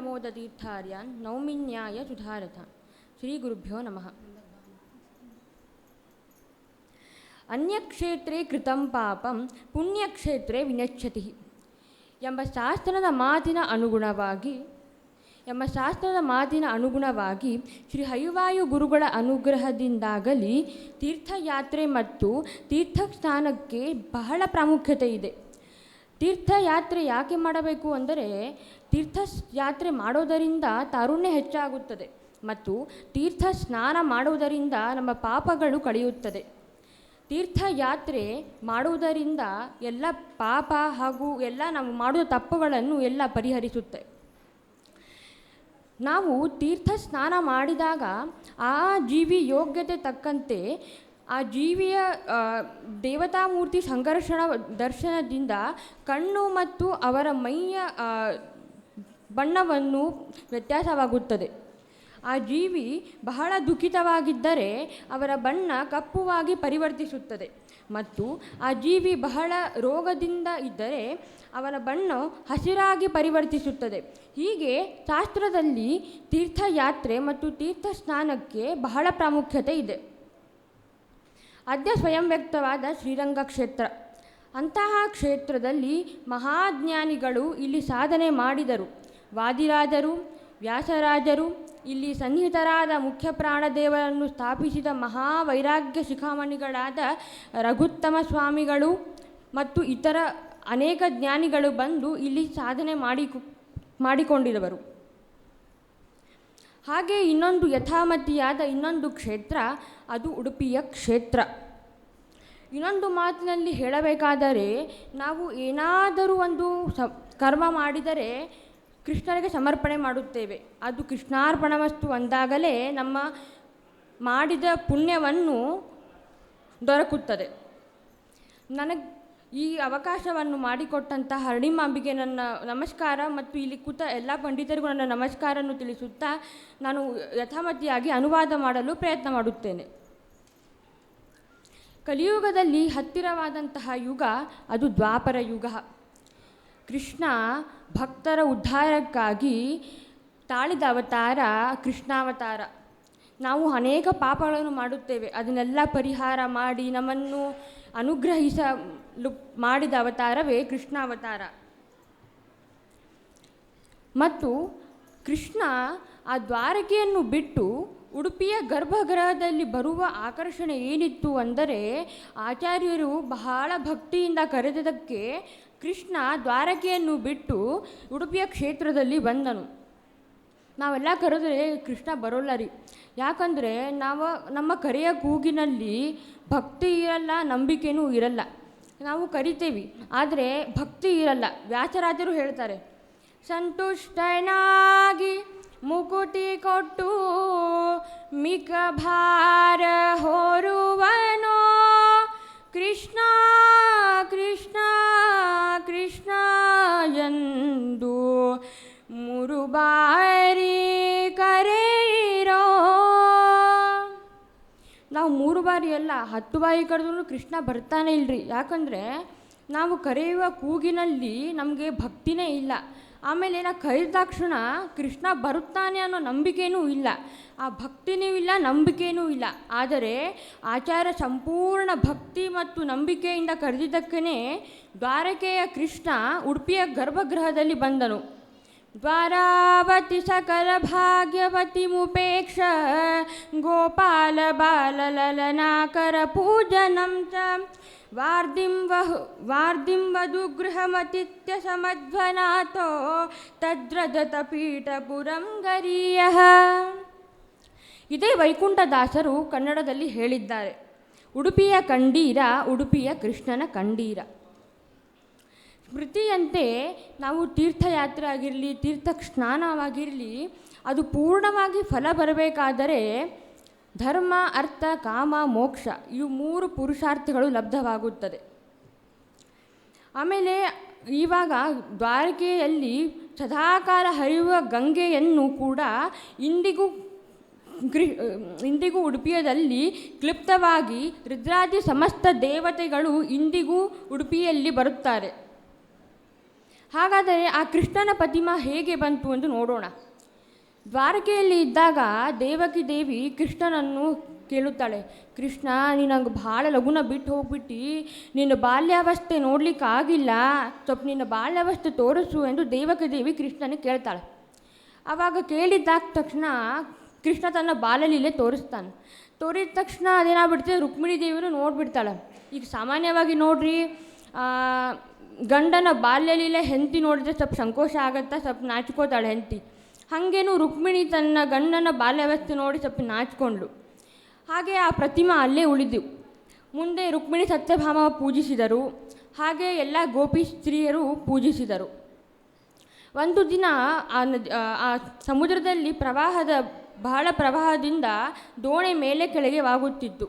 ಪ್ರಮೋದತೀರ್ಥಾರ್ಯಾನ್ ನೌಮಿನ್ಯಾಯ ಸುಧಾರಥ. ಶ್ರೀ ಗುರುಭ್ಯೋ ನಮಃ. ಅನ್ಯಕ್ಷೇತ್ರೇ ಕೃತಂ ಪಾಪಂ ಪುಣ್ಯಕ್ಷೇತ್ರೇ ವಿನಶ್ಯತಿ ಎಂಬ ಶಾಸ್ತ್ರದ ಮಾತಿನ ಅನುಗುಣವಾಗಿ ಶ್ರೀ ಹೈವಾಯು ಗುರುಗಳ ಅನುಗ್ರಹದಿಂದಾಗಲಿ ತೀರ್ಥಯಾತ್ರೆ ಮತ್ತು ತೀರ್ಥಸ್ಥಾನಕ್ಕೆ ಬಹಳ ಪ್ರಾಮುಖ್ಯತೆ ಇದೆ. ತೀರ್ಥಯಾತ್ರೆ ಯಾಕೆ ಮಾಡಬೇಕು ಅಂದರೆ, ತೀರ್ಥಯಾತ್ರೆ ಮಾಡೋದರಿಂದ ತಾರುಣ್ಯ ಹೆಚ್ಚಾಗುತ್ತದೆ ಮತ್ತು ತೀರ್ಥ ಸ್ನಾನ ಮಾಡುವುದರಿಂದ ನಮ್ಮ ಪಾಪಗಳು ಕಳೆಯುತ್ತದೆ. ತೀರ್ಥಯಾತ್ರೆ ಮಾಡುವುದರಿಂದ ಎಲ್ಲ ಪಾಪ ಹಾಗೂ ಎಲ್ಲ ನಾವು ಮಾಡುವ ತಪ್ಪುಗಳನ್ನು ಎಲ್ಲ ಪರಿಹರಿಸುತ್ತೆ. ನಾವು ತೀರ್ಥ ಸ್ನಾನ ಮಾಡಿದಾಗ ಆ ಜೀವಿ ಯೋಗ್ಯತೆ ತಕ್ಕಂತೆ ಆ ಜೀವಿಯ ದೇವತಾಮೂರ್ತಿ ದರ್ಶನದಿಂದ ಕಣ್ಣು ಮತ್ತು ಅವರ ಮೈಯ ಬಣ್ಣವನ್ನು ವ್ಯತ್ಯಾಸವಾಗುತ್ತದೆ. ಆ ಜೀವಿ ಬಹಳ ದುಃಖಿತವಾಗಿದ್ದರೆ ಅವರ ಬಣ್ಣ ಕಪ್ಪುವಾಗಿ ಪರಿವರ್ತಿಸುತ್ತದೆ ಮತ್ತು ಆ ಜೀವಿ ಬಹಳ ರೋಗದಿಂದ ಇದ್ದರೆ ಅವನ ಬಣ್ಣ ಹಸಿರಾಗಿ ಪರಿವರ್ತಿಸುತ್ತದೆ. ಹೀಗೆ ಶಾಸ್ತ್ರದಲ್ಲಿ ತೀರ್ಥಯಾತ್ರೆ ಮತ್ತು ತೀರ್ಥ ಸ್ನಾನಕ್ಕೆ ಬಹಳ ಪ್ರಾಮುಖ್ಯತೆ ಇದೆ. ಅದ್ಯ ಸ್ವಯಂ ವ್ಯಕ್ತವಾದ ಶ್ರೀರಂಗ ಕ್ಷೇತ್ರ. ಅಂತಹ ಕ್ಷೇತ್ರದಲ್ಲಿ ಮಹಾಜ್ಞಾನಿಗಳು ಇಲ್ಲಿ ಸಾಧನೆ ಮಾಡಿದರು. ವಾದಿರಾಜರು, ವ್ಯಾಸರಾಜರು, ಇಲ್ಲಿ ಸನ್ನಿಹಿತರಾದ ಮುಖ್ಯ ಪ್ರಾಣದೇವರನ್ನು ಸ್ಥಾಪಿಸಿದ ಮಹಾವೈರಾಗ್ಯ ಶಿಖಾಮಣಿಗಳಾದ ರಘುತ್ತಮ ಸ್ವಾಮಿಗಳು ಮತ್ತು ಇತರ ಅನೇಕ ಜ್ಞಾನಿಗಳು ಬಂದು ಇಲ್ಲಿ ಸಾಧನೆ ಮಾಡಿಕೊಂಡಿರುವರು. ಹಾಗೆ ಇನ್ನೊಂದು ಯಥಾಮತಿಯಾದ ಇನ್ನೊಂದು ಕ್ಷೇತ್ರ, ಅದು ಉಡುಪಿಯ ಕ್ಷೇತ್ರ. ಇನ್ನೊಂದು ಮಾತಿನಲ್ಲಿ ಹೇಳಬೇಕಾದರೆ, ನಾವು ಏನಾದರೂ ಒಂದು ಕರ್ಮ ಮಾಡಿದರೆ ಕೃಷ್ಣನಿಗೆ ಸಮರ್ಪಣೆ ಮಾಡುತ್ತೇವೆ. ಅದು ಕೃಷ್ಣಾರ್ಪಣವಸ್ತು ಅಂದಾಗಲೇ ನಮ್ಮ ಮಾಡಿದ ಪುಣ್ಯವನ್ನು ದೊರಕುತ್ತದೆ. ನನಗೆ ಈ ಅವಕಾಶವನ್ನು ಮಾಡಿಕೊಟ್ಟಂತಹ ಹರಣಿಮಾಂಬಿಗೆ ನನ್ನ ನಮಸ್ಕಾರ ಮತ್ತು ಇಲ್ಲಿ ಕೂತ ಎಲ್ಲ ಪಂಡಿತರಿಗೂ ನನ್ನ ನಮಸ್ಕಾರವನ್ನು ತಿಳಿಸುತ್ತಾ ನಾನು ಯಥಾಮತಿಯಾಗಿ ಅನುವಾದ ಮಾಡಲು ಪ್ರಯತ್ನ ಮಾಡುತ್ತೇನೆ. ಕಲಿಯುಗದಲ್ಲಿ ಹತ್ತಿರವಾದಂತಹ ಯುಗ ಅದು ದ್ವಾಪರ ಯುಗ. ಕೃಷ್ಣ ಭಕ್ತರ ಉದ್ಧಾರಕ್ಕಾಗಿ ತಾಳಿದ ಅವತಾರ ಕೃಷ್ಣಾವತಾರ. ನಾವು ಅನೇಕ ಪಾಪಗಳನ್ನು ಮಾಡುತ್ತೇವೆ, ಅದನ್ನೆಲ್ಲ ಪರಿಹಾರ ಮಾಡಿ ನಮ್ಮನ್ನು ಅನುಗ್ರಹಿಸಲು ಮಾಡಿದ ಅವತಾರವೇ ಕೃಷ್ಣಾವತಾರ. ಮತ್ತು ಕೃಷ್ಣ ಆ ದ್ವಾರಕೆಯನ್ನು ಬಿಟ್ಟು ಉಡುಪಿಯ ಗರ್ಭಗೃಹದಲ್ಲಿ ಬರುವ ಆಕರ್ಷಣೆ ಏನಿತ್ತು ಅಂದರೆ, ಆಚಾರ್ಯರು ಬಹಳ ಭಕ್ತಿಯಿಂದ ಕರೆದದಕ್ಕೆ ಕೃಷ್ಣ ದ್ವಾರಕೆಯನ್ನು ಬಿಟ್ಟು ಉಡುಪಿಯ ಕ್ಷೇತ್ರದಲ್ಲಿ ಬಂದನು. ನಾವೆಲ್ಲ ಕರೆದರೆ ಕೃಷ್ಣ ಬರೋಲ್ಲ ರೀ, ಯಾಕಂದರೆ ನಮ್ಮ ಕರೆಯ ಕೂಗಿನಲ್ಲಿ ಭಕ್ತಿ ಇರಲ್ಲ, ನಂಬಿಕೆನೂ ಇರಲ್ಲ. ನಾವು ಕರಿತೇವೆ ಆದರೆ ಭಕ್ತಿ ಇರಲ್ಲ. ವ್ಯಾಸರಾಜರು ಹೇಳ್ತಾರೆ, ಸಂತುಷ್ಟನಾಗಿ ಮುಕುತಿ ಕೊಟ್ಟು ಮಿಕ ಭಾರ ಹೊರುವನೋ ಕೃಷ್ಣ ಕೃಷ್ಣ ಕೃಷ್ಣ ಎಂದು ಮೂರು ಬಾರಿ ಕರೆಯಿರೋ. ನಾವು 3 ಬಾರಿ ಅಲ್ಲ 10 ಬಾರಿ ಕರೆದ್ರೂ ಕೃಷ್ಣ ಬರ್ತಾನೆ ಇಲ್ಲರಿ. ಯಾಕಂದರೆ ನಾವು ಕರೆಯುವ ಕೂಗಿನಲ್ಲಿ ನಮಗೆ ಭಕ್ತಿನೇ ಇಲ್ಲ. ಆಮೇಲೆ ನಾವು ಕರೆದ ತಕ್ಷಣ ಕೃಷ್ಣ ಬರುತ್ತಾನೆ ಅನ್ನೋ ನಂಬಿಕೆಯೂ ಇಲ್ಲ, ಆ ಭಕ್ತಿನೂ ಇಲ್ಲ, ನಂಬಿಕೆಯೂ ಇಲ್ಲ. ಆದರೆ ಆಚಾರ್ಯ ಸಂಪೂರ್ಣ ಭಕ್ತಿ ಮತ್ತು ನಂಬಿಕೆಯಿಂದ ಕರೆದಿದ್ದಕ್ಕೇ ದ್ವಾರಕೆಯ ಕೃಷ್ಣ ಉಡುಪಿಯ ಗರ್ಭಗೃಹದಲ್ಲಿ ಬಂದನು. ದ್ವಾರಾವತಿ ಸಕಲ ಭಾಗ್ಯವತಿ ಮುಪೇಕ್ಷ ಗೋಪಾಲ ಬಾಲಲಲನಾಕರ ಪೂಜನಂ ಚ ವಾರ್ಧಿಂ ವಧುಗೃಹಮತಿತ್ಯ ಸಮಧ್ವನಾಥೋ ತದ್ರಜತ ಪೀಠಪುರಂ ಗರೀಯಃ. ಇದೇ ವೈಕುಂಠದಾಸರು ಕನ್ನಡದಲ್ಲಿ ಹೇಳಿದ್ದಾರೆ. ಉಡುಪಿಯ ಕಂಡೀರ ಉಡುಪಿಯ ಕೃಷ್ಣನ ಕಂಡೀರ. ಸ್ಮೃತಿಯಂತೆ ನಾವು ತೀರ್ಥಯಾತ್ರೆ ಆಗಿರಲಿ, ತೀರ್ಥ ಸ್ನಾನವಾಗಿರಲಿ, ಅದು ಪೂರ್ಣವಾಗಿ ಫಲ ಬರಬೇಕಾದರೆ ಧರ್ಮ, ಅರ್ಥ, ಕಾಮ, ಮೋಕ್ಷ ಇವು 3 ಪುರುಷಾರ್ಥಗಳು ಲಬ್ಧವಾಗುತ್ತದೆ. ಆಮೇಲೆ ಇವಾಗ ದ್ವಾರಕೆಯಲ್ಲಿ ಸದಾಕಾಲ ಹರಿಯುವ ಗಂಗೆಯನ್ನು ಕೂಡ ಇಂದಿಗೂ ಉಡುಪಿಯದಲ್ಲಿ ಕ್ಲಿಪ್ತವಾಗಿ ರುದ್ರಾದಿ ಸಮಸ್ತ ದೇವತೆಗಳು ಇಂದಿಗೂ ಉಡುಪಿಯಲ್ಲಿ ಬರುತ್ತಾರೆ. ಹಾಗಾದರೆ ಆ ಕೃಷ್ಣನ ಪ್ರತಿಮಾ ಹೇಗೆ ಬಂತು ಎಂದು ನೋಡೋಣ. ದ್ವಾರಕೆಯಲ್ಲಿ ಇದ್ದಾಗ ದೇವಕಿ ದೇವಿ ಕೃಷ್ಣನನ್ನು ಕೇಳುತ್ತಾಳೆ, ಕೃಷ್ಣ ನೀನಂಗೆ ಭಾಳ ಲಗುನ ಬಿಟ್ಟು ಹೋಗ್ಬಿಟ್ಟು ನಿನ್ನ ಬಾಲ್ಯಾವಸ್ಥೆ ನೋಡ್ಲಿಕ್ಕೆ ಆಗಿಲ್ಲ, ಸ್ವಲ್ಪ ನಿನ್ನ ಬಾಲ್ಯಾವಸ್ಥೆ ತೋರಿಸು ಎಂದು ದೇವಕಿ ದೇವಿ ಕೃಷ್ಣನಿಗೆ ಕೇಳ್ತಾಳೆ. ಆವಾಗ ಕೇಳಿದ್ದಾದ ತಕ್ಷಣ ಕೃಷ್ಣ ತನ್ನ ಬಾಲಲೀಲೆ ತೋರಿಸ್ತಾನೆ. ತೋರಿದ ತಕ್ಷಣ ಅದೇನಾಗ್ಬಿಡ್ತದೆ, ರುಕ್ಮಿಣಿ ದೇವಿಯೂ ನೋಡಿಬಿಡ್ತಾಳೆ. ಈಗ ಸಾಮಾನ್ಯವಾಗಿ ನೋಡ್ರಿ, ಗಂಡನ ಬಾಲ್ಯಲೀಲೆ ಹೆಂಡತಿ ನೋಡಿದ್ರೆ ಸ್ವಲ್ಪ ಸಂಕೋಚ ಆಗುತ್ತಾ, ಸ್ವಲ್ಪ ನಾಚ್ಕೋತಾಳೆ ಹೆಂಡತಿ. ಹಾಗೇನು ರುಕ್ಮಿಣಿ ತನ್ನ ಗಂಡನ ಬಾಲ್ಯಾವಸ್ಥೆ ನೋಡಿ ಸ್ವಲ್ಪ ನಾಚ್ಕೊಂಡ್ಳು. ಹಾಗೆ ಆ ಪ್ರತಿಮಾ ಅಲ್ಲೇ ಉಳಿದವು. ಮುಂದೆ ರುಕ್ಮಿಣಿ ಸತ್ಯಭಾಮ ಪೂಜಿಸಿದರು, ಹಾಗೆ ಎಲ್ಲ ಗೋಪಿ ಸ್ತ್ರೀಯರು ಪೂಜಿಸಿದರು. ಒಂದು ದಿನ ಆ ಸಮುದ್ರದಲ್ಲಿ ಬಹಳ ಪ್ರವಾಹದಿಂದ ದೋಣಿ ಮೇಲೆ ಕೆಳಗೆ ವಾಗುತ್ತಿತ್ತು.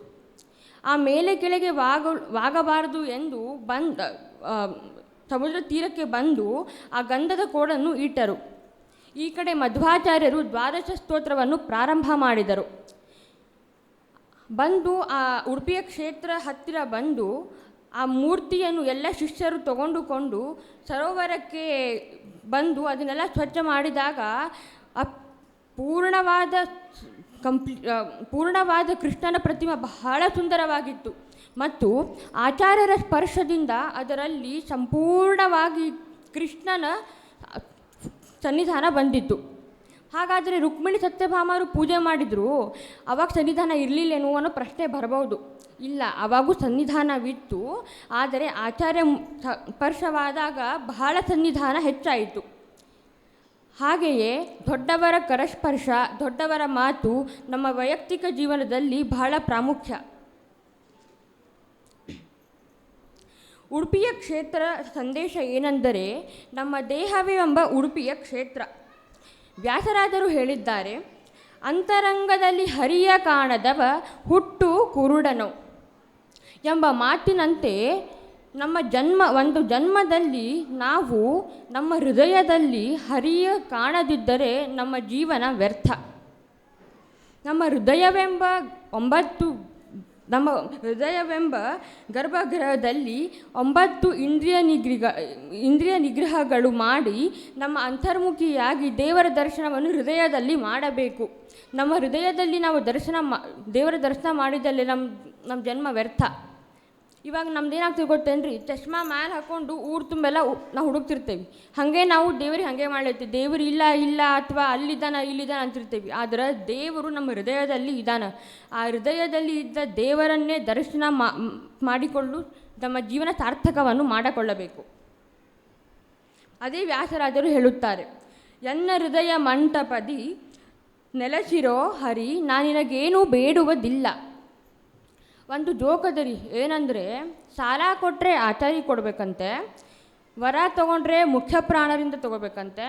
ಆ ಮೇಲೆ ಕೆಳಗೆ ವಾಗಬಾರದು ಎಂದು ಸಮುದ್ರ ತೀರಕ್ಕೆ ಬಂದು ಆ ಗಂಧದ ಕೋಡನ್ನು ಇಟ್ಟರು. ಈ ಕಡೆ ಮಧ್ವಾಚಾರ್ಯರು ದ್ವಾದಶ ಸ್ತೋತ್ರವನ್ನು ಪ್ರಾರಂಭ ಮಾಡಿದರು. ಬಂದು ಆ ಉಡುಪಿಯ ಕ್ಷೇತ್ರ ಹತ್ತಿರ ಬಂದು ಆ ಮೂರ್ತಿಯನ್ನು ಎಲ್ಲ ಶಿಷ್ಯರು ತಗೊಂಡುಕೊಂಡು ಸರೋವರಕ್ಕೆ ಬಂದು ಅದನ್ನೆಲ್ಲ ಸ್ವಚ್ಛ ಮಾಡಿದಾಗ ಆ ಪೂರ್ಣವಾದ ಕೃಷ್ಣನ ಪ್ರತಿಮೆ ಬಹಳ ಸುಂದರವಾಗಿತ್ತು. ಮತ್ತು ಆಚಾರ್ಯರ ಸ್ಪರ್ಶದಿಂದ ಅದರಲ್ಲಿ ಸಂಪೂರ್ಣವಾಗಿ ಕೃಷ್ಣನ ಸನ್ನಿಧಾನ ಬಂದಿತ್ತು. ಹಾಗಾದರೆ ರುಕ್ಮಿಣಿ ಸತ್ಯಭಾಮರು ಪೂಜೆ ಮಾಡಿದರು, ಅವಾಗ ಸನ್ನಿಧಾನ ಇರಲಿಲ್ಲೇನೋ ಅನ್ನೋ ಪ್ರಶ್ನೆ ಬರಬಹುದು. ಇಲ್ಲ, ಅವಾಗೂ ಸನ್ನಿಧಾನವಿತ್ತು, ಆದರೆ ಆಚಾರ್ಯ ಸ್ಪರ್ಶವಾದಾಗ ಬಹಳ ಸನ್ನಿಧಾನ ಹೆಚ್ಚಾಯಿತು. ಹಾಗೆಯೇ ದೊಡ್ಡವರ ಕರಸ್ಪರ್ಶ, ದೊಡ್ಡವರ ಮಾತು ನಮ್ಮ ವೈಯಕ್ತಿಕ ಜೀವನದಲ್ಲಿ ಬಹಳ ಪ್ರಾಮುಖ್ಯ. ಉಡುಪಿಯ ಕ್ಷೇತ್ರ ಸಂದೇಶ ಏನೆಂದರೆ, ನಮ್ಮ ದೇಹವೇ ಎಂಬ ಉಡುಪಿಯ ಕ್ಷೇತ್ರ. ವ್ಯಾಸರಾಜರು ಹೇಳಿದ್ದಾರೆ, ಅಂತರಂಗದಲ್ಲಿ ಹರಿಯ ಕಾಣದವ ಹುಟ್ಟು ಕುರುಡನು ಎಂಬ ಮಾತಿನಂತೆ ಒಂದು ಜನ್ಮದಲ್ಲಿ ನಾವು ನಮ್ಮ ಹೃದಯದಲ್ಲಿ ಹರಿಯ ಕಾಣದಿದ್ದರೆ ನಮ್ಮ ಜೀವನ ವ್ಯರ್ಥ. ನಮ್ಮ ಹೃದಯವೆಂಬ ಗರ್ಭಗೃಹದಲ್ಲಿ 9 ಇಂದ್ರಿಯ ನಿಗ್ರಹಗಳು ಮಾಡಿ ನಮ್ಮ ಅಂತರ್ಮುಖಿಯಾಗಿ ದೇವರ ದರ್ಶನವನ್ನು ಹೃದಯದಲ್ಲಿ ಮಾಡಬೇಕು. ನಮ್ಮ ಹೃದಯದಲ್ಲಿ ನಾವು ದೇವರ ದರ್ಶನ ಮಾಡಿದಲ್ಲಿ ನಮ್ಮ ಜನ್ಮ ವ್ಯರ್ಥ. ಇವಾಗ ನಮ್ದೇನಾಗ್ತದೆ ಗೊತ್ತೇನ್ರಿ, ಚಶ್ಮಾ ಮ್ಯಾಲೆ ಹಾಕ್ಕೊಂಡು ಊರು ತುಂಬೆಲ್ಲ ನಾವು ಹುಡುಕ್ತಿರ್ತೇವೆ. ಹಾಗೆ ನಾವು ದೇವ್ರಿಗೆ ಹಾಗೆ ಮಾಡ್ಲತ್ತೀವಿ, ದೇವರು ಇಲ್ಲ ಅಥವಾ ಇಲ್ಲಿದ್ದಾನೆ ಅಂತಿರ್ತೇವೆ. ಆದರೆ ದೇವರು ನಮ್ಮ ಹೃದಯದಲ್ಲಿ ಇದ್ದಾನೆ. ಆ ಹೃದಯದಲ್ಲಿ ಇದ್ದ ದೇವರನ್ನೇ ದರ್ಶನ ಮಾಡಿಕೊಂಡು ನಮ್ಮ ಜೀವನ ಸಾರ್ಥಕವನ್ನು ಮಾಡಿಕೊಳ್ಳಬೇಕು. ಅದೇ ವ್ಯಾಸರಾಜರು ಹೇಳುತ್ತಾರೆ, ಎನ್ನ ಹೃದಯ ಮಂಟಪದಿ ನೆಲೆಸಿರೋ ಹರಿ ನಾನಿನಗೇನೂ ಬೇಡುವುದಿಲ್ಲ. ಒಂದು ಜೋಕದರಿ ಏನಂದರೆ, ಸಾಲ ಕೊಟ್ಟರೆ ಆಚಾರಿ ಕೊಡಬೇಕಂತೆ, ವರ ತೊಗೊಂಡ್ರೆ ಮುಖ್ಯ ಪ್ರಾಣರಿಂದ ತೊಗೋಬೇಕಂತೆ,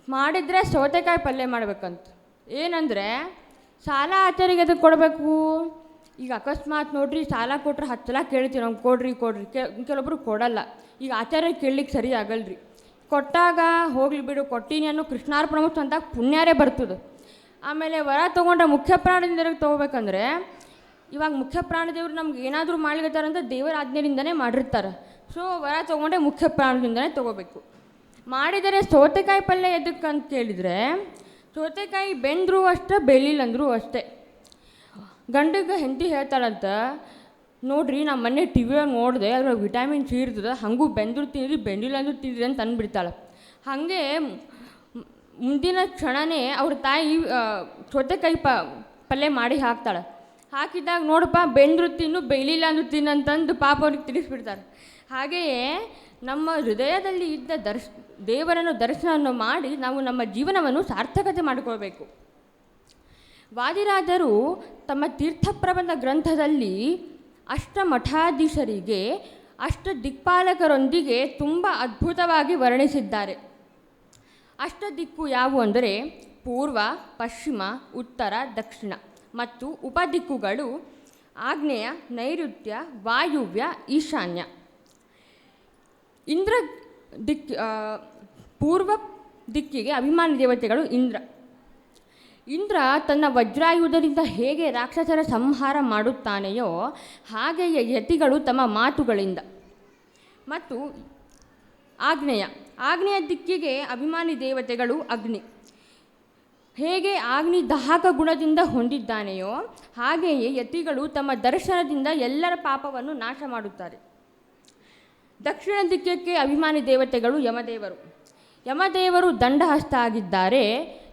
ಮಾಡಿದರೆ ಸೌತೆಕಾಯಿ ಪಲ್ಯ ಮಾಡಬೇಕಂತ. ಏನಂದರೆ ಸಾಲ ಆಚಾರಿಗೆ ಅದಕ್ಕೆ ಕೊಡಬೇಕು. ಈಗ ಅಕಸ್ಮಾತ್ ನೋಡ್ರಿ, ಸಾಲ ಕೊಟ್ಟರೆ 10 ಸಲ ಕೇಳ್ತೀವಿ, ನಮ್ಗೆ ಕೊಡ್ರಿ ಕೆಲವೊಬ್ರು ಕೊಡಲ್ಲ. ಈಗ ಆಚಾರ್ಯ ಕೇಳಲಿಕ್ಕೆ ಸರಿ ಆಗಲ್ರಿ. ಕೊಟ್ಟಾಗ ಹೋಗ್ಲಿ ಬಿಡು, ಕೊಟ್ಟೀನಿ ಅನ್ನೋ ಕೃಷ್ಣಾರ್ಪಣ ಅಂತ ಪುಣ್ಯಾರೇ ಬರ್ತದೆ. ಆಮೇಲೆ ವರ ತೊಗೊಂಡ್ರೆ ಮುಖ್ಯ ಪ್ರಾಣದಿಂದ ತೊಗೋಬೇಕಂದ್ರೆ, ಇವಾಗ ಮುಖ್ಯ ಪ್ರಾಣದೇವರು ನಮ್ಗೆ ಏನಾದರೂ ಮಾಡ್ಲಿಕತ್ತಾರಂತ ದೇವರ ಆಜ್ಞೆಯಿಂದನೇ ಮಾಡಿರ್ತಾರೆ. ಸೊ ವರ ತೊಗೊಂಡ್ರೆ ಮುಖ್ಯ ಪ್ರಾಣದಿಂದನೇ ತೊಗೋಬೇಕು. ಮಾಡಿದರೆ ಸೌತೆಕಾಯಿ ಪಲ್ಯ ಎದಕ್ಕೆ ಅಂತ ಕೇಳಿದರೆ, ಸೌತೆಕಾಯಿ ಬೆಂದರೂ ಅಷ್ಟೇ, ಬೆಳಿಲ್ಲ ಅಂದರೂ ಅಷ್ಟೇ. ಗಂಡಿಗೆ ಹೆಂಡತಿ ಹೇಳ್ತಾಳಂತ, ನೋಡ್ರಿ ನಮ್ಮ ಮೊನ್ನೆ ಟಿವಿಯಾಗ ನೋಡಿದೆ, ಅದ್ರಾಗ ವಿಟಮಿನ್ ಸಿ ಇರ್ತದೆ, ಹಾಗೂ ಬೆಂದರೂ ತಿನ್ನಿರಿ ಬೆಂದಿಲ್ಲ ಅಂದರೂ ತಿನ್ನಿರಿ ಅಂತ ಅಂದ್ಬಿಡ್ತಾಳೆ. ಹಾಗೆ ಮುಂದಿನ ಕ್ಷಣವೇ ಅವ್ರ ತಾಯಿ ಸೌತೆಕಾಯಿ ಪಲ್ಯ ಮಾಡಿ ಹಾಕ್ತಾಳೆ. ಹಾಕಿದಾಗ ನೋಡಪ್ಪ, ಬೆಂದರೂ ತಿನ್ನು ಬೆಳಿಲ್ಲ ಅಂದರೂ ತಿನ್ನು ಅಂತಂದು ಪಾಪ ಅವ್ರಿಗೆ ತಿಳಿಸ್ಬಿಡ್ತಾರೆ. ಹಾಗೆಯೇ ನಮ್ಮ ಹೃದಯದಲ್ಲಿ ಇದ್ದ ದೇವರನ್ನು ದರ್ಶನವನ್ನು ಮಾಡಿ ನಾವು ನಮ್ಮ ಜೀವನವನ್ನು ಸಾರ್ಥಕತೆ ಮಾಡಿಕೊಳ್ಬೇಕು. ವಾದಿರಾಜರು ತಮ್ಮ ತೀರ್ಥಪ್ರಬಂಧ ಗ್ರಂಥದಲ್ಲಿ ಅಷ್ಟಮಠಾಧೀಶರಿಗೆ ದಿಕ್ಪಾಲಕರೊಂದಿಗೆ ತುಂಬ ಅದ್ಭುತವಾಗಿ ವರ್ಣಿಸಿದ್ದಾರೆ. ದಿಕ್ಕು ಯಾವುವು ಅಂದರೆ ಪೂರ್ವ, ಪಶ್ಚಿಮ, ಉತ್ತರ, ದಕ್ಷಿಣ ಮತ್ತು ಉಪದಿಕ್ಕುಗಳು ಆಗ್ನೇಯ, ನೈಋತ್ಯ, ವಾಯುವ್ಯ, ಈಶಾನ್ಯ. ಇಂದ್ರ ಪೂರ್ವ ದಿಕ್ಕಿಗೆ ಅಭಿಮಾನಿ ದೇವತೆಗಳು ಇಂದ್ರ ತನ್ನ ವಜ್ರಾಯುಧದಿಂದ ಹೇಗೆ ರಾಕ್ಷಸರ ಸಂಹಾರ ಮಾಡುತ್ತಾನೆಯೋ ಹಾಗೆಯೇ ಯತಿಗಳು ತಮ್ಮ ಮಾತುಗಳಿಂದ. ಮತ್ತು ಆಗ್ನೇಯ ದಿಕ್ಕಿಗೆ ಅಭಿಮಾನಿ ದೇವತೆಗಳು ಅಗ್ನಿ. ಹೇಗೆ ಅಗ್ನಿ ದಾಹಕ ಗುಣದಿಂದ ಹೊಂದಿದ್ದಾನೆಯೋ ಹಾಗೆಯೇ ಯತಿಗಳು ತಮ್ಮ ದರ್ಶನದಿಂದ ಎಲ್ಲರ ಪಾಪವನ್ನು ನಾಶ ಮಾಡುತ್ತಾರೆ. ದಕ್ಷಿಣ ದಿಕ್ಕಕ್ಕೆ ಅಭಿಮಾನಿ ದೇವತೆಗಳು ಯಮದೇವರು. ಯಮದೇವರು ದಂಡಹಸ್ತ ಆಗಿದ್ದಾರೆ,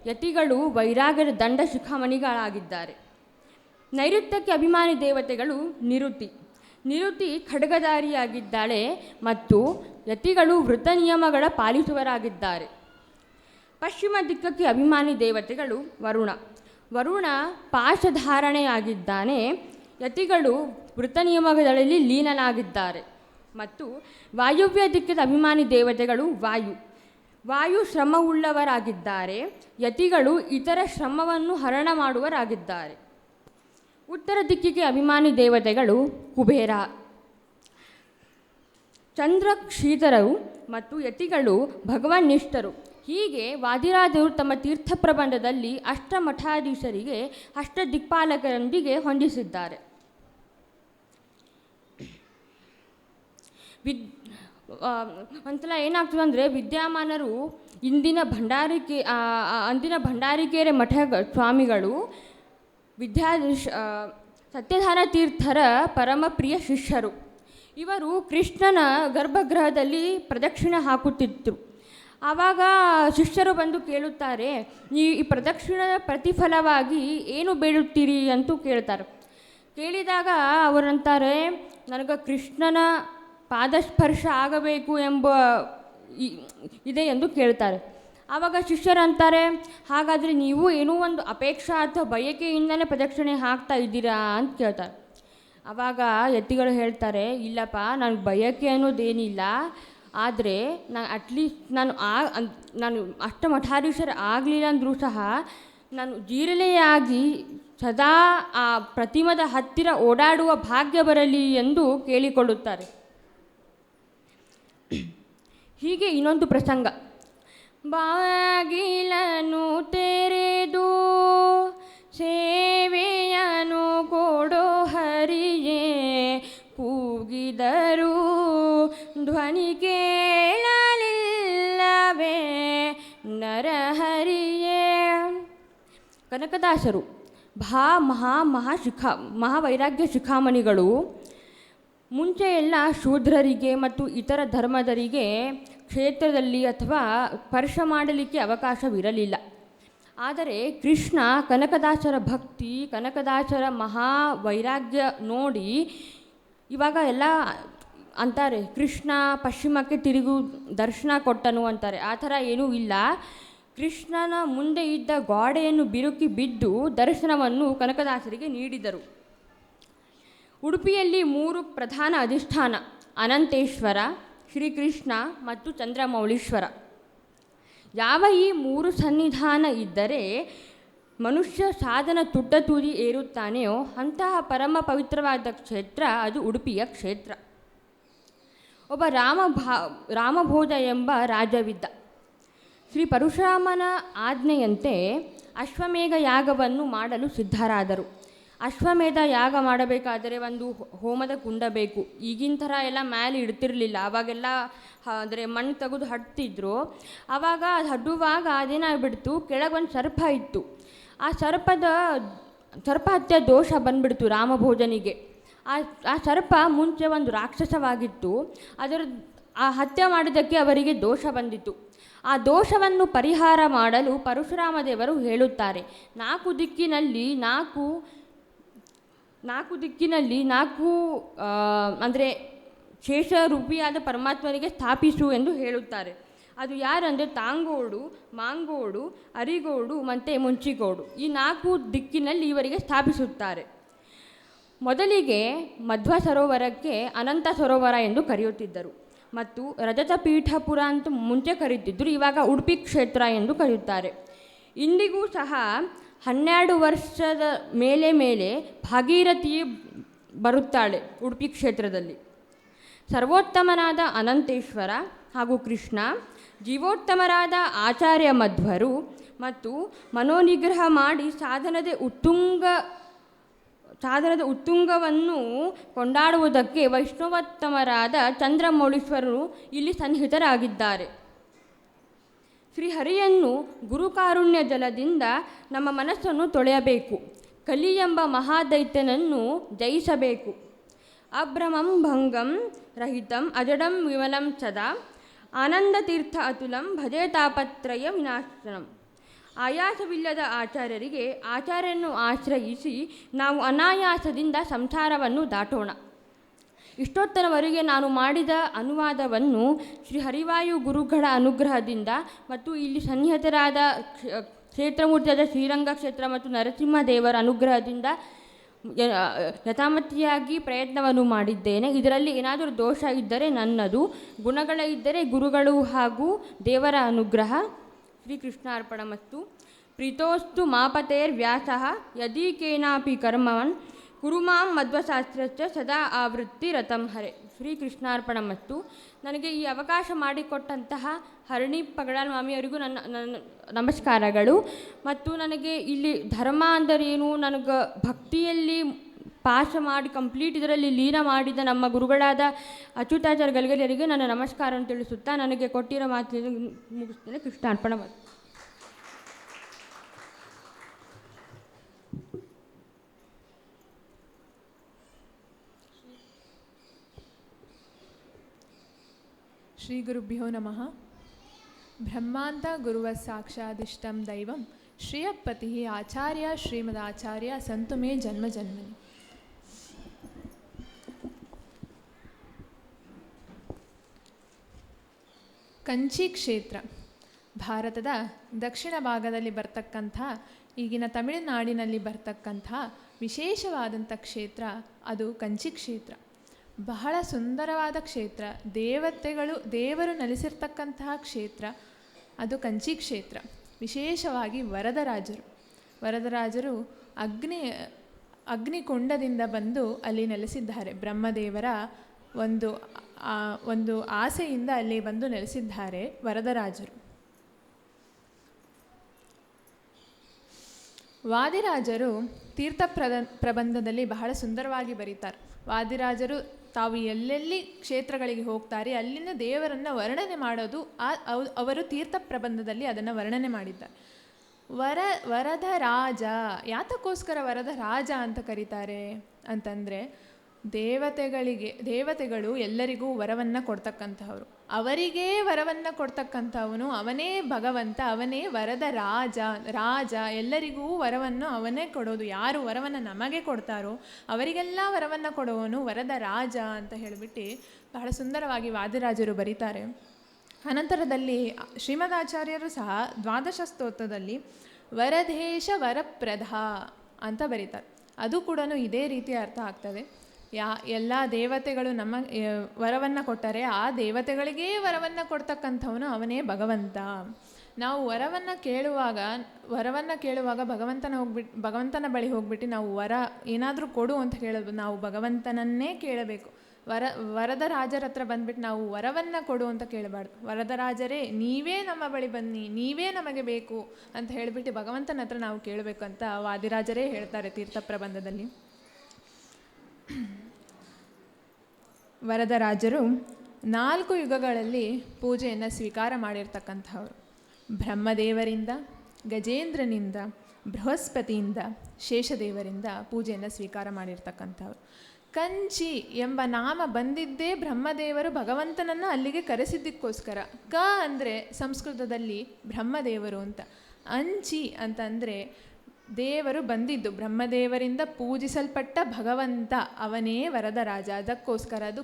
ಯತಿಗಳು ವೈರಾಗ್ಯದ ದಂಡ ಶಿಖಾಮಣಿಗಳಾಗಿದ್ದಾರೆ. ನೈಋತ್ಯಕ್ಕೆ ಅಭಿಮಾನಿ ದೇವತೆಗಳು ನಿರುತಿ. ನಿರುತಿ ಖಡ್ಗಧಾರಿಯಾಗಿದ್ದಾಳೆ ಮತ್ತು ಯತಿಗಳು ವೃತ ನಿಯಮಗಳ ಪಾಲಿಸುವರಾಗಿದ್ದಾರೆ. ಪಶ್ಚಿಮ ದಿಕ್ಕಕ್ಕೆ ಅಭಿಮಾನಿ ದೇವತೆಗಳು ವರುಣ. ವರುಣ ಪಾಶಧಾರಣೆಯಾಗಿದ್ದಾನೆ, ಯತಿಗಳು ವೃತ ನಿಯಮಗಳಲ್ಲಿ ಲೀನನಾಗಿದ್ದಾರೆ. ಮತ್ತು ವಾಯುವ್ಯ ದಿಕ್ಕದ ಅಭಿಮಾನಿ ದೇವತೆಗಳು ವಾಯು. ವಾಯು ಶ್ರಮವುಳ್ಳವರಾಗಿದ್ದಾರೆ, ಯತಿಗಳು ಇತರ ಶ್ರಮವನ್ನು ಹರಣ ಮಾಡುವರಾಗಿದ್ದಾರೆ. ಉತ್ತರ ದಿಕ್ಕಿಗೆ ಅಭಿಮಾನಿ ದೇವತೆಗಳು ಕುಬೇರ. ಚಂದ್ರ ಕ್ಷೀಧರರು ಮತ್ತು ಯತಿಗಳು ಭಗವನ್ನಿಷ್ಠರು. ಹೀಗೆ ವಾದಿರಾಜರು ತಮ್ಮ ತೀರ್ಥ ಪ್ರಬಂಧದಲ್ಲಿ ಅಷ್ಟಮಠಾಧೀಶರಿಗೆ ಅಷ್ಟದಿಕ್ಪಾಲಕರೊಂದಿಗೆ ಹೊಂದಿಸಿದ್ದಾರೆ. ಒಂದ್ಸಲ ಏನಾಗ್ತದೆ ಅಂದರೆ, ವಿದ್ಯಾಮಾನರು ಅಂದಿನ ಭಂಡಾರಿಕೆರೆ ಮಠ ಸ್ವಾಮಿಗಳು ಸತ್ಯಧಾರ ತೀರ್ಥರ ಪರಮ ಪ್ರಿಯ ಶಿಷ್ಯರು. ಇವರು ಕೃಷ್ಣನ ಗರ್ಭಗೃಹದಲ್ಲಿ ಪ್ರದಕ್ಷಿಣೆ ಹಾಕುತ್ತಿದ್ದರು. ಆವಾಗ ಶಿಷ್ಯರು ಬಂದು ಕೇಳುತ್ತಾರೆ, ಈ ಪ್ರದಕ್ಷಿಣದ ಪ್ರತಿಫಲವಾಗಿ ಏನು ಬೇಡುತ್ತೀರಿ ಅಂತೂ ಕೇಳ್ತಾರೆ. ಕೇಳಿದಾಗ ಅವರಂತಾರೆ, ನನಗೆ ಕೃಷ್ಣನ ಪಾದಸ್ಪರ್ಶ ಆಗಬೇಕು ಎಂಬ ಇದೆ ಎಂದು ಕೇಳ್ತಾರೆ. ಆವಾಗ ಶಿಷ್ಯರು ಅಂತಾರೆ, ಹಾಗಾದರೆ ನೀವು ಏನೋ ಒಂದು ಅಪೇಕ್ಷಾ ಅಥವಾ ಬಯಕೆಯಿಂದಲೇ ಪ್ರದಕ್ಷಿಣೆ ಹಾಕ್ತಾ ಇದ್ದೀರಾ ಅಂತ ಕೇಳ್ತಾರೆ. ಆವಾಗ ಯತಿಗಳು ಹೇಳ್ತಾರೆ, ಇಲ್ಲಪ್ಪ, ನನಗೆ ಬಯಕೆ ಅನ್ನೋದೇನಿಲ್ಲ, ಆದರೆ ಅಟ್ಲೀಸ್ಟ್ ನಾನು ಅಷ್ಟಮಠಾಧೀಶರು ಆಗಲಿಲ್ಲ ಅಂದರೂ ಸಹ ನಾನು ಜೀರಲೆಯಾಗಿ ಸದಾ ಆ ಪ್ರತಿಮದ ಹತ್ತಿರ ಓಡಾಡುವ ಭಾಗ್ಯ ಬರಲಿ ಎಂದು ಕೇಳಿಕೊಳ್ಳುತ್ತಾರೆ. ಹೀಗೆ ಇನ್ನೊಂದು ಪ್ರಸಂಗ. ಬಾಗಿಲನು ತೆರೆದು ಸೇವೆಯನು ಕೊಡೋ ಹರಿಯೇ, ಕೂಗಿದರು ಧ್ವನಿ ಕೇಳಲಿಲ್ಲವೇ ನರಹರಿಯೇ. ಕನಕದಾಸರು ಮಹಾವೈರಾಗ್ಯ ಶಿಖಾಮಣಿಗಳು. ಮುಂಚೆ ಎಲ್ಲ ಶೂದ್ರರಿಗೆ ಮತ್ತು ಇತರ ಧರ್ಮದರಿಗೆ ಕ್ಷೇತ್ರದಲ್ಲಿ ಅಥವಾ ಸ್ಪರ್ಶ ಮಾಡಲಿಕ್ಕೆ ಅವಕಾಶವಿರಲಿಲ್ಲ. ಆದರೆ ಕೃಷ್ಣ ಕನಕದಾಸರ ಭಕ್ತಿ, ಕನಕದಾಸರ ಮಹಾವೈರಾಗ್ಯ ನೋಡಿ ಇವಾಗ ಎಲ್ಲ ಅಂತಾರೆ, ಕೃಷ್ಣ ಪಶ್ಚಿಮಕ್ಕೆ ತಿರುಗು ದರ್ಶನ ಕೊಟ್ಟನು ಅಂತಾರೆ. ಆ ಥರ ಏನೂ ಇಲ್ಲ. ಕೃಷ್ಣನ ಮುಂದೆ ಇದ್ದ ಗೋಡೆಯನ್ನು ಬಿರುಕಿ ಬಿದ್ದು ದರ್ಶನವನ್ನು ಕನಕದಾಸರಿಗೆ ನೀಡಿದರು. ಉಡುಪಿಯಲ್ಲಿ 3 ಪ್ರಧಾನ ಅಧಿಷ್ಠಾನ: ಅನಂತೇಶ್ವರ, ಶ್ರೀಕೃಷ್ಣ ಮತ್ತು ಚಂದ್ರಮೌಳೀಶ್ವರ. ಯಾವ ಈ 3 ಸನ್ನಿಧಾನ ಇದ್ದರೆ ಮನುಷ್ಯ ಸಾಧನ ತುಟ್ಟ ತೂರಿ ಏರುತ್ತಾನೆಯೋ ಅಂತಹ ಪರಮ ಪವಿತ್ರವಾದ ಕ್ಷೇತ್ರ ಅದು ಉಡುಪಿಯ ಕ್ಷೇತ್ರ. ಒಬ್ಬ ರಾಮಭೋಜ ಎಂಬ ರಾಜವಿದ್ದ. ಶ್ರೀ ಪರಶುರಾಮನ ಆಜ್ಞೆಯಂತೆ ಅಶ್ವಮೇಧ ಯಾಗವನ್ನು ಮಾಡಲು ಸಿದ್ಧರಾದರು. ಅಶ್ವಮೇಧ ಯಾಗ ಮಾಡಬೇಕಾದರೆ ಒಂದು ಹೋಮದ ಕುಂಡ ಬೇಕು. ಈಗಿನ ಥರ ಎಲ್ಲ ಮೇಲೆ ಇಡ್ತಿರಲಿಲ್ಲ. ಆವಾಗೆಲ್ಲ ಅಂದರೆ ಮಣ್ಣು ತೆಗೆದು ಹಡ್ತಿದ್ರು. ಆವಾಗ ಅದು ಹಡ್ಡುವಾಗ ಅದೇನಾಗ್ಬಿಡ್ತು, ಕೆಳಗೊಂದು ಸರ್ಪ ಇತ್ತು. ಆ ಸರ್ಪ ಹತ್ಯೆ ದೋಷ ಬಂದ್ಬಿಡ್ತು ರಾಮಭೋಜನಿಗೆ. ಆ ಸರ್ಪ ಮುಂಚೆ ಒಂದು ರಾಕ್ಷಸವಾಗಿತ್ತು. ಆ ಹತ್ಯೆ ಮಾಡಿದ್ದಕ್ಕೆ ಅವರಿಗೆ ದೋಷ ಬಂದಿತ್ತು. ಆ ದೋಷವನ್ನು ಪರಿಹಾರ ಮಾಡಲು ಪರಶುರಾಮ ದೇವರು ಹೇಳುತ್ತಾರೆ, 4 ದಿಕ್ಕಿನಲ್ಲಿ 4 ಅಂದರೆ ಶೇಷರೂಪಿಯಾದ ಪರಮಾತ್ಮನಿಗೆ ಸ್ಥಾಪಿಸು ಎಂದು ಹೇಳುತ್ತಾರೆ. ಅದು ಯಾರಂದರೆ ತಾಂಗೋಡು, ಮಾಂಗೋಡು, ಅರಿಗೋಡು ಮತ್ತು ಮುಂಚಿಗೋಡು. ಈ 4 ದಿಕ್ಕಿನಲ್ಲಿ ಇವರಿಗೆ ಸ್ಥಾಪಿಸುತ್ತಾರೆ. ಮೊದಲಿಗೆ ಮಧ್ವ ಸರೋವರಕ್ಕೆ ಅನಂತ ಸರೋವರ ಎಂದು ಕರೆಯುತ್ತಿದ್ದರು ಮತ್ತು ರಜತ ಪೀಠಪುರ ಅಂತ ಮುಂಚೆ ಕರೆಯುತ್ತಿದ್ದರು. ಇವಾಗ ಉಡುಪಿ ಕ್ಷೇತ್ರ ಎಂದು ಕರೆಯುತ್ತಾರೆ. ಇಂದಿಗೂ ಸಹ 12 ವರ್ಷದ ಮೇಲೆ ಭಾಗೀರಥಿ ಬರುತ್ತಾಳೆ ಉಡುಪಿ ಕ್ಷೇತ್ರದಲ್ಲಿ. ಸರ್ವೋತ್ತಮನಾದ ಅನಂತೇಶ್ವರ ಹಾಗೂ ಕೃಷ್ಣ, ಜೀವೋತ್ತಮರಾದ ಆಚಾರ್ಯ ಮಧ್ವರು ಮತ್ತು ಮನೋನಿಗ್ರಹ ಮಾಡಿ ಸಾಧನದ ಉತ್ತುಂಗವನ್ನು ಕೊಂಡಾಡುವುದಕ್ಕೆ ವೈಷ್ಣವೋತ್ತಮರಾದ ಚಂದ್ರಮೌಳೀಶ್ವರರು ಇಲ್ಲಿ ಸನ್ನಿಹಿತರಾಗಿದ್ದಾರೆ. ಶ್ರೀಹರಿಯನ್ನು ಗುರುಕಾರುಣ್ಯ ಜಲದಿಂದ ನಮ್ಮ ಮನಸ್ಸನ್ನು ತೊಳೆಯಬೇಕು. ಕಲಿ ಎಂಬ ಮಹಾದೈತ್ಯನನ್ನು ಜಯಿಸಬೇಕು. ಅಭ್ರಮಂ ಭಂಗಂ ರಹಿತಂ ಅಜಡಂ ವಿಮಲಂ ಸದಾ ಆನಂದತೀರ್ಥ ಅತುಲಂ ಭಜೆ ತಾಪತ್ರಯ ವಿನಾಶನಂ. ಆಯಾಸವಿಲ್ಲದ ಆಚಾರ್ಯರಿಗೆ ಆಚಾರ್ಯರನ್ನು ಆಶ್ರಯಿಸಿ ನಾವು ಅನಾಯಾಸದಿಂದ ಸಂಸಾರವನ್ನು ದಾಟೋಣ. ಇಷ್ಟೊತ್ತನವರೆಗೆ ನಾನು ಮಾಡಿದ ಅನುವಾದವನ್ನು ಶ್ರೀ ಹರಿವಾಯು ಗುರುಗಳ ಅನುಗ್ರಹದಿಂದ ಮತ್ತು ಇಲ್ಲಿ ಸನ್ನಿಹಿತರಾದ ಕ್ಷೇತ್ರಮೂರ್ತಿಯಾದ ಶ್ರೀರಂಗ ಕ್ಷೇತ್ರ ಮತ್ತು ನರಸಿಂಹದೇವರ ಅನುಗ್ರಹದಿಂದ ಯಥಾಮತಿಯಾಗಿ ಪ್ರಯತ್ನವನ್ನು ಮಾಡಿದ್ದೇನೆ. ಇದರಲ್ಲಿ ಏನಾದರೂ ದೋಷ ಇದ್ದರೆ ನನ್ನದು, ಗುಣಗಳ ಇದ್ದರೆ ಗುರುಗಳು ಹಾಗೂ ದೇವರ ಅನುಗ್ರಹ. ಶ್ರೀಕೃಷ್ಣಾರ್ಪಣಮಸ್ತು. ಪ್ರೀತೋಸ್ತು ಮಾಪತೇರ್ ವ್ಯಾಸಃ ಯದಿ ಕೇನಾಪಿ ಕರ್ಮವನ್ ಕುರು ಮಾಂ ಮಧ್ವಶಾಸ್ತ್ರಚ್ಚ ಸದಾ ಆವೃತ್ತಿ ರಥಂ ಹರೆ. ಶ್ರೀಕೃಷ್ಣಾರ್ಪಣಮಸ್ತು. ನನಗೆ ಈ ಅವಕಾಶ ಮಾಡಿಕೊಟ್ಟಂತಹ ಹರಣಿ ಪಗಡಾಲ್ ಮಾಮಿಯವರಿಗೂ ನನ್ನ ನಮಸ್ಕಾರಗಳು. ಮತ್ತು ನನಗೆ ಇಲ್ಲಿ ಧರ್ಮ ಅಂದರೇನು, ನನಗೆ ಭಕ್ತಿಯಲ್ಲಿ ಪಾಠ ಮಾಡಿ ಕಂಪ್ಲೀಟ್ ಇದರಲ್ಲಿ ಲೀನ ಮಾಡಿದ ನಮ್ಮ ಗುರುಗಳಾದ ಅಚ್ಯುತಾಚಾರ್ಯ ಗಲಗಲಿಯರಿಗೆ ನನ್ನ ನಮಸ್ಕಾರವನ್ನು ತಿಳಿಸುತ್ತಾ ನನಗೆ ಕೊಟ್ಟಿರೋ ಮಾತು ಮುಗಿಸ್ತೇನೆ. ಕೃಷ್ಣಾರ್ಪಣಮಸ್ತು. ಶ್ರೀ ಗುರುಭ್ಯೋ ನಮಃ. ಬ್ರಹ್ಮಾಂತ ಗುರುವ ಸಾಕ್ಷಾದಿಷ್ಟಂ ದೈವಂ ಶ್ರಿಯಪತಿ ಆಚಾರ್ಯ ಶ್ರೀಮದಾಚಾರ್ಯ ಸಂತು ಮೇ ಜನ್ಮ ಜನ್ಮನಿ. ಕಂಚಿ ಕ್ಷೇತ್ರ ಭಾರತದ ದಕ್ಷಿಣ ಭಾಗದಲ್ಲಿ ಬರ್ತಕ್ಕಂಥ, ಈಗಿನ ತಮಿಳುನಾಡಿನಲ್ಲಿ ಬರ್ತಕ್ಕಂಥ ವಿಶೇಷವಾದಂಥ ಕ್ಷೇತ್ರ ಅದು ಕಂಚಿ ಕ್ಷೇತ್ರ. ಬಹಳ ಸುಂದರವಾದ ಕ್ಷೇತ್ರ, ದೇವರು ನೆಲೆಸಿರ್ತಕ್ಕಂತಹ ಕ್ಷೇತ್ರ ಅದು ಕಂಚಿ ಕ್ಷೇತ್ರ. ವಿಶೇಷವಾಗಿ ವರದರಾಜರು ಅಗ್ನಿಕುಂಡದಿಂದ ಬಂದು ಅಲ್ಲಿ ನೆಲೆಸಿದ್ದಾರೆ. ಬ್ರಹ್ಮದೇವರ ಒಂದು ಆಸೆಯಿಂದ ಅಲ್ಲಿ ಬಂದು ನೆಲೆಸಿದ್ದಾರೆ ವರದರಾಜರು. ವಾದಿರಾಜರು ತೀರ್ಥ ಪ್ರಬಂಧದಲ್ಲಿ ಬಹಳ ಸುಂದರವಾಗಿ ಬರೀತಾರೆ. ವಾದಿರಾಜರು ತಾವು ಎಲ್ಲೆಲ್ಲಿ ಕ್ಷೇತ್ರಗಳಿಗೆ ಹೋಗ್ತಾರೆ ಅಲ್ಲಿನ ದೇವರನ್ನು ವರ್ಣನೆ ಮಾಡೋದು ಅವರು ತೀರ್ಥ ಪ್ರಬಂಧದಲ್ಲಿ ಅದನ್ನು ವರ್ಣನೆ ಮಾಡಿದ್ದಾರೆ. ವರದ ರಾಜ, ಯಾತಕ್ಕೋಸ್ಕರ ವರದ ರಾಜ ಅಂತ ಕರೀತಾರೆ ಅಂತಂದರೆ, ದೇವತೆಗಳು ಎಲ್ಲರಿಗೂ ವರವನ್ನು ಕೊಡ್ತಕ್ಕಂಥವ್ರು. ಅವರಿಗೇ ವರವನ್ನು ಕೊಡ್ತಕ್ಕಂಥವನು ಅವನೇ ಭಗವಂತ, ಅವನೇ ವರದ ರಾಜ. ಎಲ್ಲರಿಗೂ ವರವನ್ನು ಅವನೇ ಕೊಡೋದು. ಯಾರು ವರವನ್ನು ನಮಗೆ ಕೊಡ್ತಾರೋ ಅವರಿಗೆಲ್ಲ ವರವನ್ನು ಕೊಡುವವನು ವರದ ರಾಜ ಅಂತ ಹೇಳಿಬಿಟ್ಟು ಬಹಳ ಸುಂದರವಾಗಿ ವಾದಿರಾಜರು ಬರೀತಾರೆ. ಅನಂತರದಲ್ಲಿ ಶ್ರೀಮದಾಚಾರ್ಯರು ಸಹ ದ್ವಾದಶ ಸ್ತೋತ್ರದಲ್ಲಿ ವರದೇಶ ವರಪ್ರದ ಅಂತ ಬರೀತಾರೆ. ಅದು ಕೂಡ ಇದೇ ರೀತಿ ಅರ್ಥ ಆಗ್ತದೆ. ಎಲ್ಲ ದೇವತೆಗಳು ನಮ್ಮ ವರವನ್ನು ಕೊಟ್ಟರೆ ಆ ದೇವತೆಗಳಿಗೇ ವರವನ್ನು ಕೊಡ್ತಕ್ಕಂಥವನು ಅವನೇ ಭಗವಂತ. ನಾವು ವರವನ್ನು ಕೇಳುವಾಗ ಭಗವಂತನ ಬಳಿ ಹೋಗ್ಬಿಟ್ಟು ನಾವು ಏನಾದರೂ ಕೊಡು ಅಂತ ಕೇಳೋದು. ನಾವು ಭಗವಂತನನ್ನೇ ಕೇಳಬೇಕು. ವರದ ರಾಜರ ಹತ್ರ ಬಂದ್ಬಿಟ್ಟು ನಾವು ವರವನ್ನು ಕೊಡು ಅಂತ ಕೇಳಬಾರ್ದು. ವರದ ರಾಜರೇ ನೀವೇ ನಮ್ಮ ಬಳಿ ಬನ್ನಿ, ನೀವೇ ನಮಗೆ ಬೇಕು ಅಂತ ಹೇಳಿಬಿಟ್ಟು ಭಗವಂತನ ಹತ್ರ ನಾವು ಕೇಳಬೇಕು ಅಂತ ವಾದಿರಾಜರೇ ಹೇಳ್ತಾರೆ ತೀರ್ಥ ಪ್ರಬಂಧದಲ್ಲಿ. ವರದರಾಜರು 4 ಯುಗಗಳಲ್ಲಿ ಪೂಜೆಯನ್ನು ಸ್ವೀಕಾರ ಮಾಡಿರ್ತಕ್ಕಂಥವ್ರು. ಬ್ರಹ್ಮದೇವರಿಂದ, ಗಜೇಂದ್ರನಿಂದ, ಬೃಹಸ್ಪತಿಯಿಂದ, ಶೇಷದೇವರಿಂದ ಪೂಜೆಯನ್ನು ಸ್ವೀಕಾರ ಮಾಡಿರ್ತಕ್ಕಂಥವ್ರು. ಕಂಚಿ ಎಂಬ ನಾಮ ಬಂದಿದ್ದೇ ಬ್ರಹ್ಮದೇವರು ಭಗವಂತನನ್ನು ಅಲ್ಲಿಗೆ ಕರೆಸಿದ್ದಕ್ಕೋಸ್ಕರ. ಅಂದರೆ ಸಂಸ್ಕೃತದಲ್ಲಿ ಬ್ರಹ್ಮದೇವರು ಅಂತ, ಅಂಚಿ ಅಂತಂದರೆ ದೇವರು ಬಂದಿದ್ದು, ಬ್ರಹ್ಮದೇವರಿಂದ ಪೂಜಿಸಲ್ಪಟ್ಟ ಭಗವಂತ ಅವನೇ ವರದರಾಜ. ಅದಕ್ಕೋಸ್ಕರ ಅದು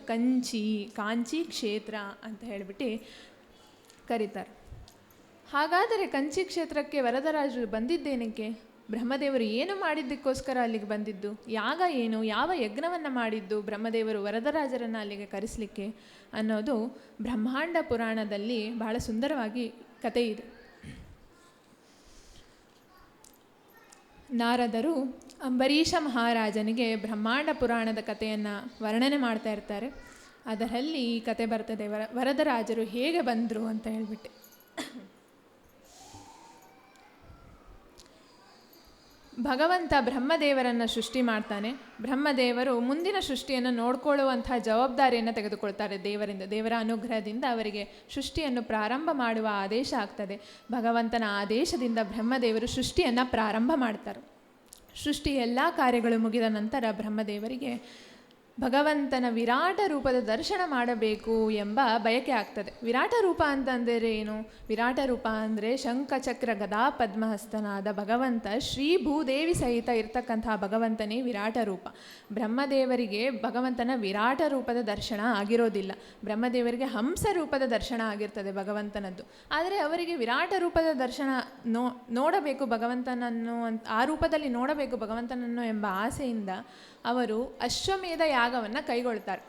ಕಾಂಚಿ ಕ್ಷೇತ್ರ ಅಂತ ಹೇಳಿಬಿಟ್ಟು ಕರೀತಾರೆ. ಹಾಗಾದರೆ ಕಂಚಿ ಕ್ಷೇತ್ರಕ್ಕೆ ವರದರಾಜರು ಬಂದಿದ್ದೇನಕ್ಕೆ? ಬ್ರಹ್ಮದೇವರು ಏನು ಮಾಡಿದ್ದಕ್ಕೋಸ್ಕರ ಅಲ್ಲಿಗೆ ಬಂದಿದ್ದು? ಯಾಗ ಏನು, ಯಾವ ಯಜ್ಞವನ್ನು ಮಾಡಿದ್ದು ಬ್ರಹ್ಮದೇವರು ವರದರಾಜರನ್ನು ಅಲ್ಲಿಗೆ ಕರೆಸಲಿಕ್ಕೆ ಅನ್ನೋದು ಬ್ರಹ್ಮಾಂಡ ಪುರಾಣದಲ್ಲಿ ಬಹಳ ಸುಂದರವಾಗಿ ಕಥೆ ಇದೆ. ನಾರದರು ಅಂಬರೀಷ ಮಹಾರಾಜನಿಗೆ ಬ್ರಹ್ಮಾಂಡ ಪುರಾಣದ ಕಥೆಯನ್ನು ವರ್ಣನೆ ಮಾಡ್ತಾ ಇರ್ತಾರೆ. ಅದರಲ್ಲಿ ಈ ಕತೆ ಬರ್ತದೆ, ವರದರಾಜರು ಹೇಗೆ ಬಂದರು ಅಂತ ಹೇಳ್ಬಿಟ್ಟು. ಭಗವಂತ ಬ್ರಹ್ಮದೇವರನ್ನು ಸೃಷ್ಟಿ ಮಾಡ್ತಾನೆ. ಬ್ರಹ್ಮದೇವರು ಮುಂದಿನ ಸೃಷ್ಟಿಯನ್ನು ನೋಡ್ಕೊಳ್ಳುವಂಥ ಜವಾಬ್ದಾರಿಯನ್ನು ತೆಗೆದುಕೊಳ್ತಾರೆ ದೇವರ ಅನುಗ್ರಹದಿಂದ ಅವರಿಗೆ ಸೃಷ್ಟಿಯನ್ನು ಪ್ರಾರಂಭ ಮಾಡುವ ಆದೇಶ ಆಗ್ತದೆ. ಭಗವಂತನ ಆದೇಶದಿಂದ ಬ್ರಹ್ಮದೇವರು ಸೃಷ್ಟಿಯನ್ನು ಪ್ರಾರಂಭ ಮಾಡ್ತಾರೆ. ಸೃಷ್ಟಿ ಎಲ್ಲ ಕಾರ್ಯಗಳು ಮುಗಿದ ನಂತರ ಬ್ರಹ್ಮದೇವರಿಗೆ ಭಗವಂತನ ವಿರಾಟ ರೂಪದ ದರ್ಶನ ಮಾಡಬೇಕು ಎಂಬ ಬಯಕೆ ಆಗ್ತದೆ. ವಿರಾಟ ರೂಪ ಅಂತಂದರೆ ಏನು? ವಿರಾಟ ರೂಪ ಅಂದರೆ ಶಂಖಚಕ್ರ ಗದಾ ಪದ್ಮಹಸ್ತನಾದ ಭಗವಂತ ಶ್ರೀ ಭೂದೇವಿ ಸಹಿತ ಇರ್ತಕ್ಕಂತಹ ಭಗವಂತನೇ ವಿರಾಟ ರೂಪ. ಬ್ರಹ್ಮದೇವರಿಗೆ ಭಗವಂತನ ವಿರಾಟ ರೂಪದ ದರ್ಶನ ಆಗಿರೋದಿಲ್ಲ. ಬ್ರಹ್ಮದೇವರಿಗೆ ಹಂಸ ರೂಪದ ದರ್ಶನ ಆಗಿರ್ತದೆ ಭಗವಂತನದ್ದು. ಆದರೆ ಅವರಿಗೆ ವಿರಾಟ ರೂಪದ ದರ್ಶನ ನೋಡಬೇಕು ಭಗವಂತನನ್ನು, ಆ ರೂಪದಲ್ಲಿ ನೋಡಬೇಕು ಭಗವಂತನನ್ನು ಎಂಬ ಆಸೆಯಿಂದ ಅವರು ಅಶ್ವಮೇಧ ಯಾಗವನ್ನು ಕೈಗೊಳ್ತಾರೆ.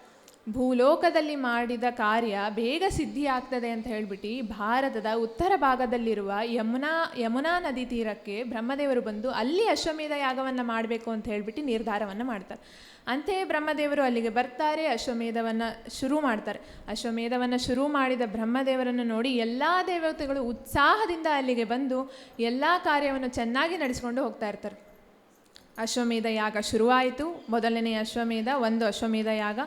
ಭೂಲೋಕದಲ್ಲಿ ಮಾಡಿದ ಕಾರ್ಯ ಬೇಗ ಸಿದ್ಧಿಯಾಗ್ತದೆ ಅಂತ ಹೇಳಿಬಿಟ್ಟು ಭಾರತದ ಉತ್ತರ ಭಾಗದಲ್ಲಿರುವ ಯಮುನಾ ನದಿ ತೀರಕ್ಕೆ ಬ್ರಹ್ಮದೇವರು ಬಂದು ಅಲ್ಲಿ ಅಶ್ವಮೇಧ ಯಾಗವನ್ನು ಮಾಡಬೇಕು ಅಂತ ಹೇಳಿಬಿಟ್ಟು ನಿರ್ಧಾರವನ್ನು ಮಾಡ್ತಾರೆ. ಅಂತೆಯೇ ಬ್ರಹ್ಮದೇವರು ಅಲ್ಲಿಗೆ ಬರ್ತಾರೆ, ಅಶ್ವಮೇಧವನ್ನು ಶುರು ಮಾಡ್ತಾರೆ. ಅಶ್ವಮೇಧವನ್ನು ಶುರು ಮಾಡಿದ ಬ್ರಹ್ಮದೇವರನ್ನು ನೋಡಿ ಎಲ್ಲ ದೇವತೆಗಳು ಉತ್ಸಾಹದಿಂದ ಅಲ್ಲಿಗೆ ಬಂದು ಎಲ್ಲ ಕಾರ್ಯವನ್ನು ಚೆನ್ನಾಗಿ ನಡೆಸ್ಕೊಂಡು ಹೋಗ್ತಾ ಇರ್ತಾರೆ. ಅಶ್ವಮೇಧ ಯಾಗ ಶುರುವಾಯಿತು. ಮೊದಲನೇ ಅಶ್ವಮೇಧ, ಒಂದು ಅಶ್ವಮೇಧ ಯಾಗ.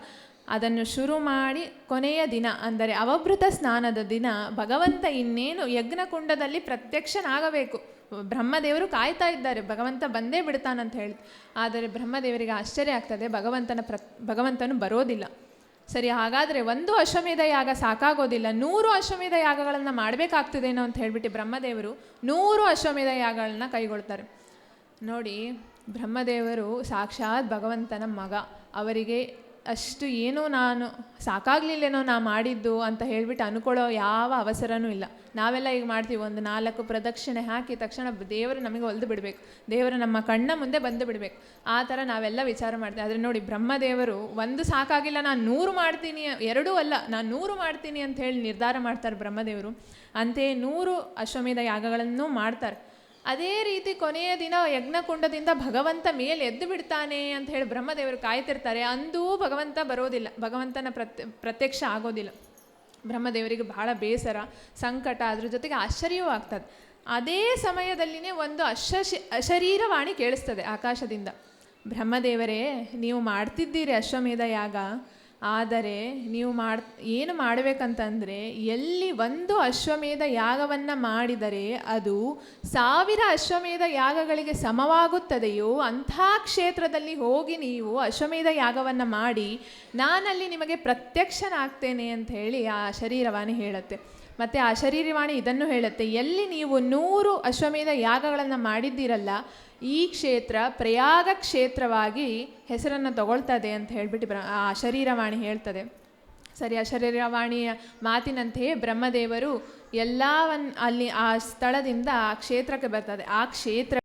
ಅದನ್ನು ಶುರು ಮಾಡಿ ಕೊನೆಯ ದಿನ ಅಂದರೆ ಅವಭೃತ ಸ್ನಾನದ ದಿನ ಭಗವಂತ ಇನ್ನೇನು ಯಜ್ಞಕುಂಡದಲ್ಲಿ ಪ್ರತ್ಯಕ್ಷನಾಗಬೇಕು. ಬ್ರಹ್ಮದೇವರು ಕಾಯ್ತಾ ಇದ್ದಾರೆ, ಭಗವಂತ ಬಂದೇ ಬಿಡ್ತಾನಂತ ಹೇಳಿ. ಆದರೆ ಬ್ರಹ್ಮದೇವರಿಗೆ ಆಶ್ಚರ್ಯ ಆಗ್ತದೆ, ಭಗವಂತನು ಬರೋದಿಲ್ಲ. ಸರಿ, ಹಾಗಾದರೆ ಒಂದು ಅಶ್ವಮೇಧ ಯಾಗ ಸಾಕಾಗೋದಿಲ್ಲ, 100 ಅಶ್ವಮೇಧ ಯಾಗಗಳನ್ನು ಮಾಡಬೇಕಾಗ್ತದೇನೋ ಅಂತ ಹೇಳಿಬಿಟ್ಟು ಬ್ರಹ್ಮದೇವರು 100 ಅಶ್ವಮೇಧ ಯಾಗಗಳನ್ನ ಕೈಗೊಳ್ತಾರೆ. ನೋಡಿ, ಬ್ರಹ್ಮದೇವರು ಸಾಕ್ಷಾತ್ ಭಗವಂತನ ಮಗ. ಅವರಿಗೆ ಅಷ್ಟು ಏನೋ ನಾನು ಸಾಕಾಗಲಿಲ್ಲೇನೋ ನಾ ಮಾಡಿದ್ದು ಅಂತ ಹೇಳಿಬಿಟ್ಟು ಅಂದ್ಕೊಳ್ಳೋ ಯಾವ ಅವಸರನೂ ಇಲ್ಲ. ನಾವೆಲ್ಲ ಈಗ ಮಾಡ್ತೀವಿ, ಒಂದು 4 ಪ್ರದಕ್ಷಿಣೆ ಹಾಕಿ ತಕ್ಷಣ ದೇವರು ನಮಗೆ ಒಲ್ದು ಬಿಡಬೇಕು, ದೇವರು ನಮ್ಮ ಕಣ್ಣ ಮುಂದೆ ಬಂದು ಬಿಡಬೇಕು, ಆ ಥರ ನಾವೆಲ್ಲ ವಿಚಾರ ಮಾಡ್ತೀವಿ. ಆದರೆ ನೋಡಿ, ಬ್ರಹ್ಮದೇವರು ಒಂದು ಸಾಕಾಗಿಲ್ಲ, ನಾನು 100 ಮಾಡ್ತೀನಿ, 2 ಅಲ್ಲ ನಾನು 100 ಮಾಡ್ತೀನಿ ಅಂತ ಹೇಳಿ ನಿರ್ಧಾರ ಮಾಡ್ತಾರೆ ಬ್ರಹ್ಮದೇವರು. ಅಂತೆಯೇ 100 ಅಶ್ವಮೇಧ ಯಾಗಗಳನ್ನು ಮಾಡ್ತಾರೆ. ಅದೇ ರೀತಿ ಕೊನೆಯ ದಿನ ಯಜ್ಞಕುಂಡದಿಂದ ಭಗವಂತ ಮೇಲೆ ಎದ್ದು ಬಿಡ್ತಾನೆ ಅಂತ ಹೇಳಿ ಬ್ರಹ್ಮದೇವರು ಕಾಯ್ತಿರ್ತಾರೆ. ಅಂದೂ ಭಗವಂತ ಬರೋದಿಲ್ಲ, ಭಗವಂತನ ಪ್ರತ್ಯಕ್ಷ ಆಗೋದಿಲ್ಲ. ಬ್ರಹ್ಮದೇವರಿಗೆ ಬಹಳ ಬೇಸರ, ಸಂಕಟ, ಅದ್ರ ಜೊತೆಗೆ ಆಶ್ಚರ್ಯವೂ ಆಗ್ತದೆ. ಅದೇ ಸಮಯದಲ್ಲಿನೇ ಒಂದು ಅಶರೀರವಾಣಿ ಕೇಳಿಸ್ತದೆ ಆಕಾಶದಿಂದ. ಬ್ರಹ್ಮದೇವರೇ, ನೀವು ಮಾಡ್ತಿದ್ದೀರಿ ಅಶ್ವಮೇಧ ಯಾಗ, ಆದರೆ ನೀವು ಏನು ಮಾಡಬೇಕಂತಂದರೆ ಎಲ್ಲಿ ಒಂದು ಅಶ್ವಮೇಧ ಯಾಗವನ್ನು ಮಾಡಿದರೆ ಅದು 1000 ಅಶ್ವಮೇಧ ಯಾಗಗಳಿಗೆ ಸಮವಾಗುತ್ತದೆಯೋ ಅಂಥ ಕ್ಷೇತ್ರದಲ್ಲಿ ಹೋಗಿ ನೀವು ಅಶ್ವಮೇಧ ಯಾಗವನ್ನು ಮಾಡಿ ನಾನಲ್ಲಿ ನಿಮಗೆ ಪ್ರತ್ಯಕ್ಷನಾಗ್ತೇನೆ ಅಂತ ಹೇಳಿ ಆ ಶರೀರವಾಣಿ ಹೇಳುತ್ತೆ. ಮತ್ತು ಆ ಶರೀರವಾಣಿ ಇದನ್ನು ಹೇಳುತ್ತೆ, ಎಲ್ಲಿ ನೀವು 100 ಅಶ್ವಮೇಧ ಯಾಗಗಳನ್ನು ಮಾಡಿದ್ದೀರಲ್ಲ, ಈ ಕ್ಷೇತ್ರ ಪ್ರಯಾಗ ಕ್ಷೇತ್ರವಾಗಿ ಹೆಸರನ್ನು ತಗೊಳ್ತದೆ ಅಂತ ಹೇಳಿಬಿಟ್ಟು ಆ ಶರೀರವಾಣಿ ಹೇಳ್ತದೆ. ಸರಿ, ಆ ಶರೀರವಾಣಿಯ ಮಾತಿನಂತೆಯೇ ಬ್ರಹ್ಮದೇವರು ಅಲ್ಲಿ ಆ ಸ್ಥಳದಿಂದ ಆ ಕ್ಷೇತ್ರಕ್ಕೆ ಬರ್ತದೆ. ಆ ಕ್ಷೇತ್ರ